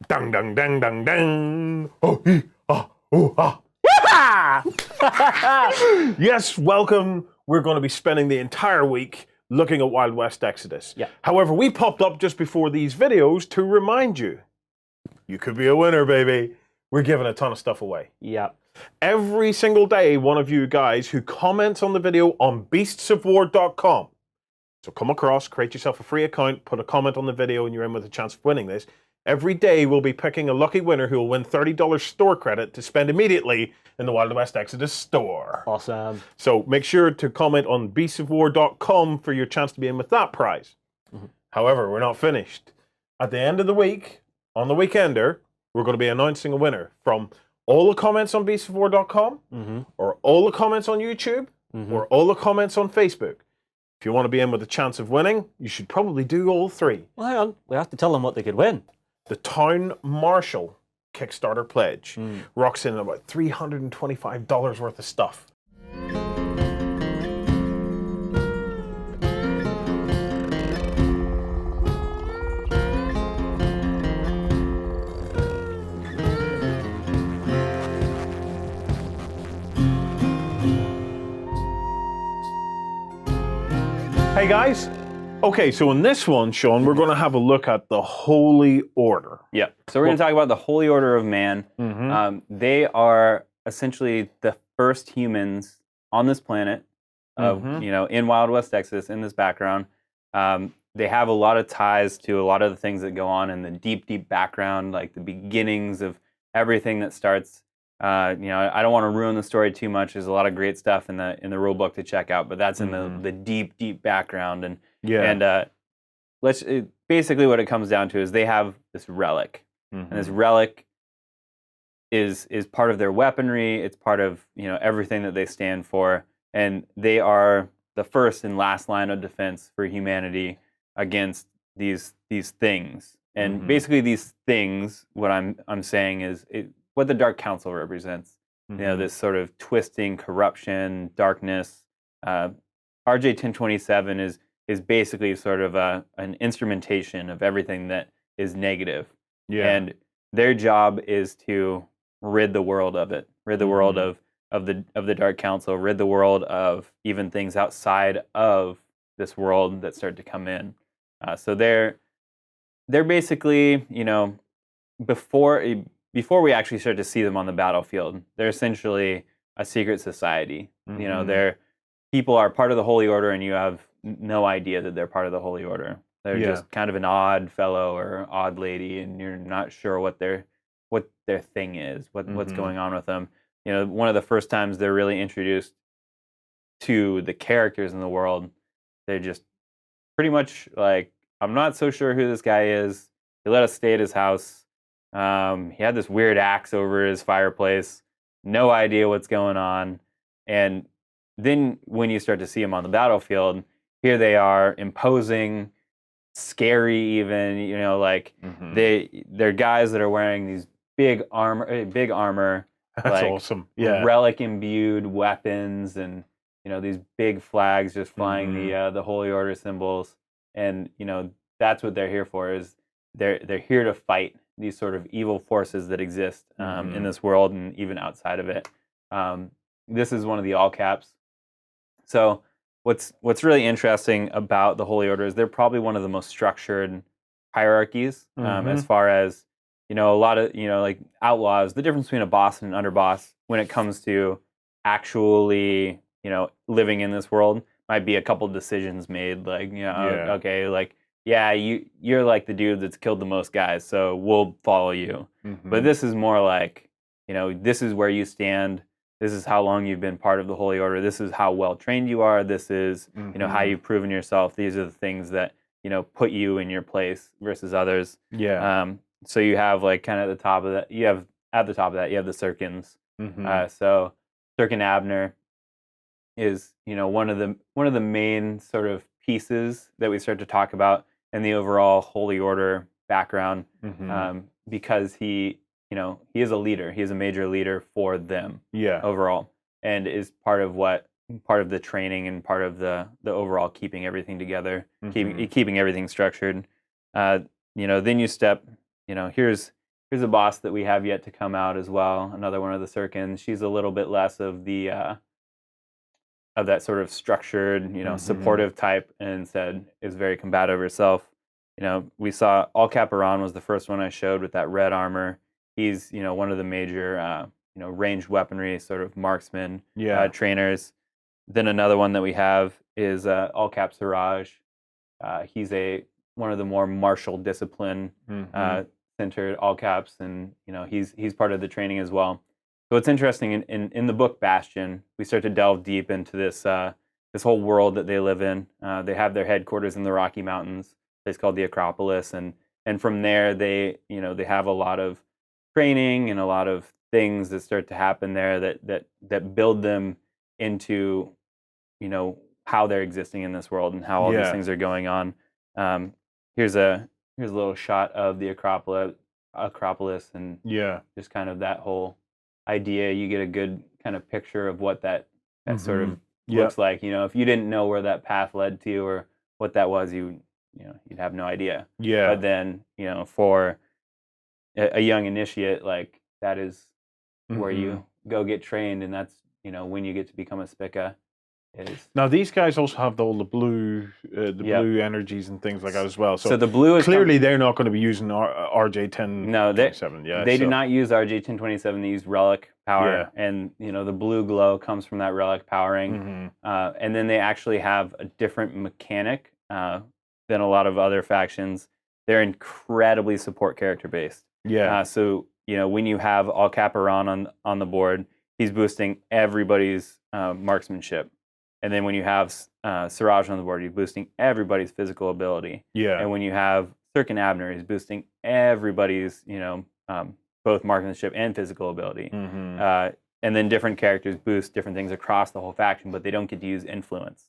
Dang, dang, dang, dang, dang. Oh, ah. Yes, welcome. We're going to be spending the entire week looking at Wild West Exodus. Yeah. However, we popped up just before these videos to remind you, you could be a winner, baby. We're giving a ton of stuff away. Yeah. Every single day, one of you guys who comments on the video on beastsofwar.com. So come across, create yourself a free account, put a comment on the video, and you're in with a chance of winning this. Every day, we'll be picking a lucky winner who will win $30 store credit to spend immediately in the Wild West Exodus store. Awesome. So make sure to comment on beastsofwar.com for your chance to be in with that prize. However, we're not finished. At the end of the week, on the Weekender, we're going to be announcing a winner from all the comments on beastsofwar.com, or all the comments on YouTube, or all the comments on Facebook. If you want to be in with a chance of winning, you should probably do all three. Well, hang on. We have to tell them what they could win. The Town Marshal Kickstarter pledge rocks in about $325 worth of stuff. Hey guys. Okay, so in this one, Sean, we're going to have a look at the Holy Order. Yeah. So we're going to talk about the Holy Order of Man. They are essentially the first humans on this planet, in Wild West Texas, in this background. They have a lot of ties to a lot of the things that go on in the deep, deep background, like the beginnings of everything that starts. I don't want to ruin the story too much. There's a lot of great stuff in the rule book to check out, but that's in the deep, deep background. And basically what it comes down to is they have this relic, and this relic is part of their weaponry. It's part of everything that they stand for, and they are the first and last line of defense for humanity against these things. And basically, these things, what I'm saying is what the Dark Council represents. This sort of twisting, corruption, darkness. RJ 1027 is basically sort of an instrumentation of everything that is negative. And their job is to rid the world of it, rid the world of the Dark Council, rid the world of even things outside of this world that start to come in. So they're basically, before we actually start to see them on the battlefield, they're essentially a secret society. They're people are part of the Holy Order, and you have no idea that they're part of the Holy Order. They're just kind of an odd fellow or odd lady, and you're not sure what their thing is, what's going on with them. One of the first times they're really introduced to the characters in the world, they're just pretty much like, I'm not so sure who this guy is. He let us stay at his house. He had this weird axe over his fireplace. No idea what's going on. And then when you start to see him on the battlefield, here they are, imposing, scary even, they're guys that are wearing these big armor. That's awesome. Yeah. Relic imbued weapons, and these big flags just flying the Holy Order symbols. And that's what they're here for, is they're here to fight these sort of evil forces that exist in this world and even outside of it. This is one of the all caps. So what's really interesting about the Holy Order is they're probably one of the most structured hierarchies as far as a lot of like outlaws. The difference between a boss and an underboss when it comes to actually living in this world might be a couple decisions made, like okay, like you're like the dude that's killed the most guys, so we'll follow you. But this is more like this is where you stand. This is how long you've been part of the Holy Order. This is how well trained you are. This is how you've proven yourself. These are the things that put you in your place versus others. So you have like kind of at the top of that. You have the Sirkins. So Sirkin Abner is one of the main sort of pieces that we start to talk about in the overall Holy Order background, because he is a leader. He is a major leader for them overall, and is part of the training and part of the overall keeping everything together, keeping everything structured. Then you step, here's here's a boss that we have yet to come out as well. Another one of the Sirkins. She's a little bit less of the of that sort of structured, supportive type, and instead is very combative herself. We saw All-Caparan was the first one I showed with that red armor. He's one of the major ranged weaponry sort of marksman trainers. Then another one that we have is All-Cap Siraj. He's one of the more martial discipline centered all caps, and he's part of the training as well. So it's interesting in the book Bastion, we start to delve deep into this whole world that they live in. They have their headquarters in the Rocky Mountains, a place called the Acropolis, and from there they have a lot of training and a lot of things that start to happen there that build them into how they're existing in this world and how all these things are going on. Here's a little shot of the Acropolis, and just kind of that whole idea. You get a good kind of picture of what that sort of looks like. If you didn't know where that path led to or what that was, you'd have no idea. Yeah. But then for a young initiate, like that is where you go get trained, and that's when you get to become a Spica. Now these guys also have all the blue, blue energies and things like that as well. So the blue is clearly they're not going to be using RJ1027. No, they do not use RJ1027. They use Relic power, and the blue glow comes from that Relic powering. And then they actually have a different mechanic than a lot of other factions. They're incredibly support character based. So when you have All-Caparan on the board, he's boosting everybody's marksmanship. And then when you have Siraj on the board, you're boosting everybody's physical ability. And when you have Sirkin Abner, he's boosting everybody's, both marksmanship and physical ability. And then different characters boost different things across the whole faction, but they don't get to use influence.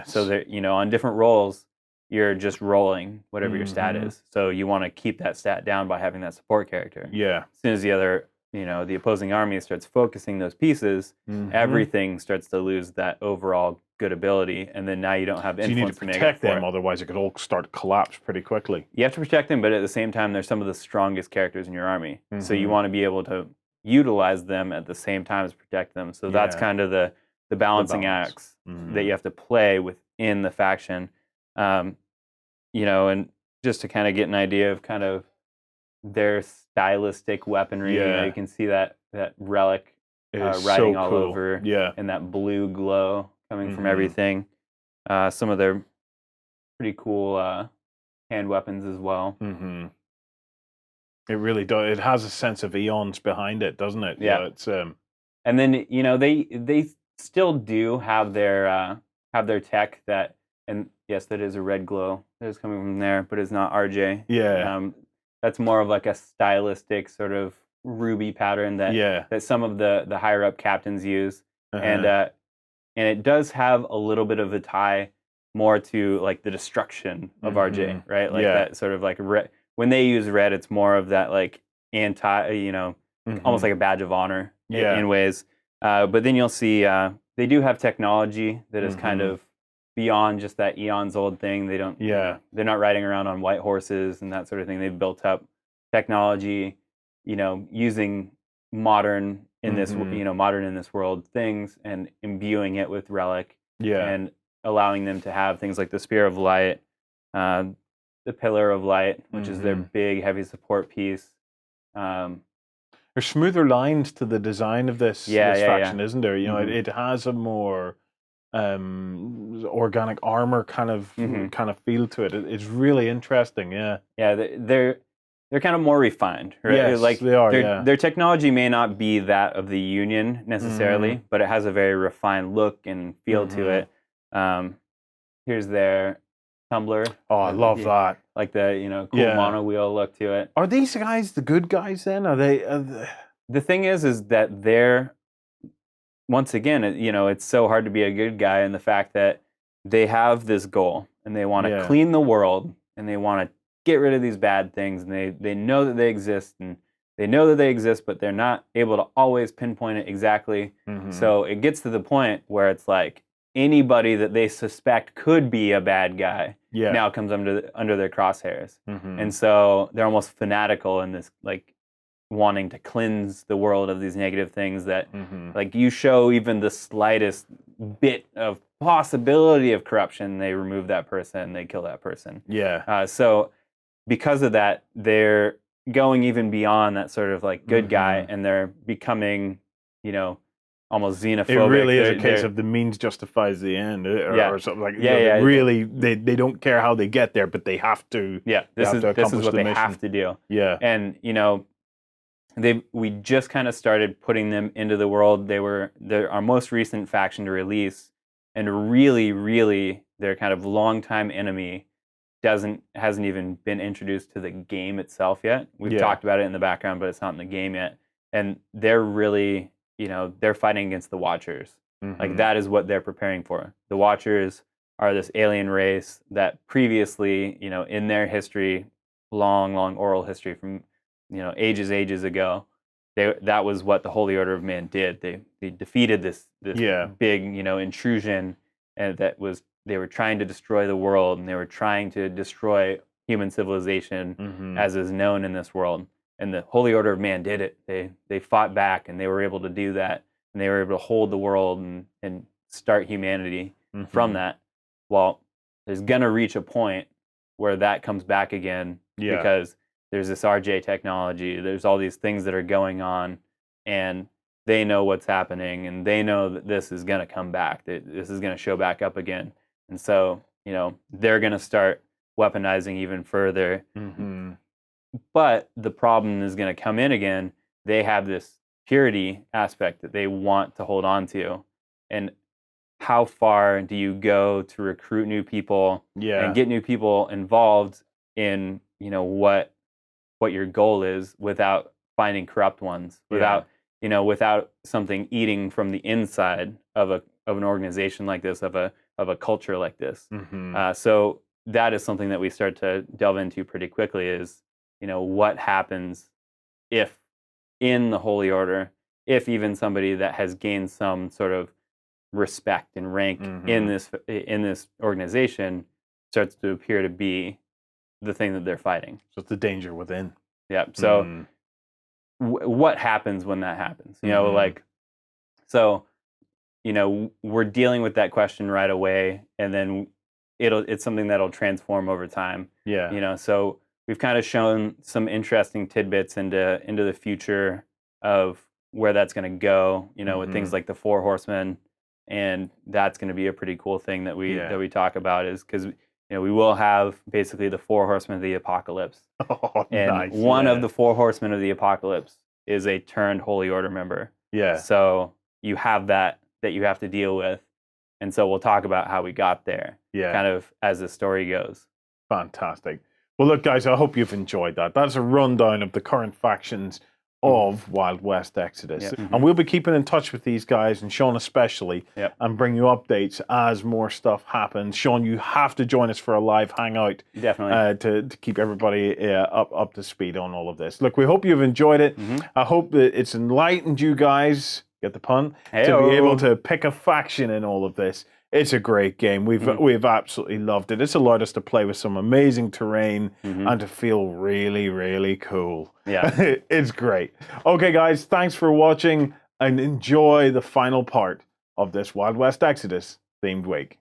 So that on different rolls, you're just rolling whatever your stat is. So you want to keep that stat down by having that support character. As soon as the other the opposing army starts focusing those pieces, everything starts to lose that overall good ability, and then now you don't have influence. You need to protect them, otherwise it could all start to collapse pretty quickly. You have to protect them, but at the same time, they're some of the strongest characters in your army. So you want to be able to utilize them at the same time as protect them. So that's kind of the balancing acts that you have to play within the faction. And just to kind of get an idea of kind of their stylistic weaponry. You can see that Relic riding all over, and that blue glow coming from everything. Some of their pretty cool hand weapons as well. It really does. It has a sense of eons behind it, doesn't it? It's and then they still do have their tech that, and yes, that is a red glow that is coming from there, but it's not RJ. That's more of like a stylistic sort of ruby pattern that some of the higher up captains use, and it does have a little bit of a tie more to like the destruction of RJ, right? Like that sort of like red. When they use red, it's more of that like anti, almost like a badge of honor in ways. But then you'll see they do have technology that is kind of beyond just that eons old thing. They don't, they're not riding around on white horses and that sort of thing. They've built up technology, using modern in this, modern in this world things and imbuing it with Relic, and allowing them to have things like the Spear of Light, the Pillar of Light, which is their big heavy support piece. There's smoother lines to the design of this faction, isn't there? It has a more organic armor kind of feel to it. It's really interesting. They're kind of more refined, right? Yes, like they are. Their technology may not be that of the Union necessarily, but it has a very refined look and feel to it. Here's their tumbler. Oh, I love that. Like the cool mono wheel look to it. Are these guys the good guys then? Are they? The thing is that they're, once again, it's so hard to be a good guy in the fact that they have this goal and they want to clean the world and they want to get rid of these bad things, and they know that they exist, and they know that they exist, but they're not able to always pinpoint it exactly. So it gets to the point where it's like anybody that they suspect could be a bad guy now comes under their crosshairs. And so they're almost fanatical in this, like, wanting to cleanse the world of these negative things that, Mm-hmm. like, you show even the slightest bit of possibility of corruption, they remove that person, they kill that person. Yeah. So because of that, they're going even beyond that sort of like good guy, and they're becoming, almost xenophobic. It really is a case They're- of the means justifies the end, Yeah. or something like. Yeah, yeah. They really, they don't care how they get there, but they have to. Yeah, They this have to is accomplish what the they mission. have to do. Yeah. And we just kind of started putting them into the world. They're our most recent faction to release, and really their kind of longtime enemy hasn't even been introduced to the game itself yet. We've Yeah. talked about it in the background, but it's not in the game yet. And they're really, they're fighting against the Watchers. Like, Mhm. that is what they're preparing for. The Watchers are this alien race that previously, in their history, long oral history from, ages ago, that was what the Holy Order of Man did. They defeated this Yeah. big, intrusion, and they were trying to destroy the world, and they were trying to destroy human civilization Mhm. as is known in this world. And the Holy Order of Man did it. They fought back, and they were able to do that, and they were able to hold the world and start humanity from Mhm. that. Well, there's gonna reach a point where that comes back again, Yeah. because there's this RJ technology, there's all these things that are going on, and they know what's happening, and they know that this is gonna come back, that this is gonna show back up again. And so, they're gonna start weaponizing even further. Mhm. But the problem is going to come in again. They have this purity aspect that they want to hold on to. And how far do you go to recruit new people Yeah. and get new people involved in, what your goal is, without finding corrupt ones, without something eating from the inside of an organization like this, of a culture like this. Mhm. So that is something that we start to delve into pretty quickly, is what happens if in the Holy Order, if even somebody that has gained some sort of respect and rank in this organization starts to appear to be the thing that they're fighting. So it's the danger within. Yeah. So Mm. what happens when that happens? Mhm. So we're dealing with that question right away, and then it's something that'll transform over time. Yeah. So we've kind of shown some interesting tidbits into the future of where that's going to go, with things like the Four Horsemen, and that's going to be a pretty cool thing that we Yeah. talk about, is because we will have basically the Four Horsemen of the Apocalypse, Oh, and nice. one Yeah. of the Four Horsemen of the Apocalypse is a turned Holy Order member. Yeah. So you have that you have to deal with, and so we'll talk about how we got there, Yeah. kind of as the story goes. Fantastic. Well, look, guys, I hope you've enjoyed that. That's a rundown of the current factions of Wild West Exodus. Yep. And we'll be keeping in touch with these guys, and Sean especially, Yep. and bring you updates as more stuff happens. Sean, you have to join us for a live hangout Definitely. to keep everybody up to speed on all of this. Look, we hope you've enjoyed it. I hope that it's enlightened you guys, get the pun, to Hey-o. be able to pick a faction in all of this. It's a great game. We've absolutely loved it. It's allowed us to play with some amazing terrain and to feel really, really cool. Yeah. It's great. Okay, guys, thanks for watching, and enjoy the final part of this Wild West Exodus themed week.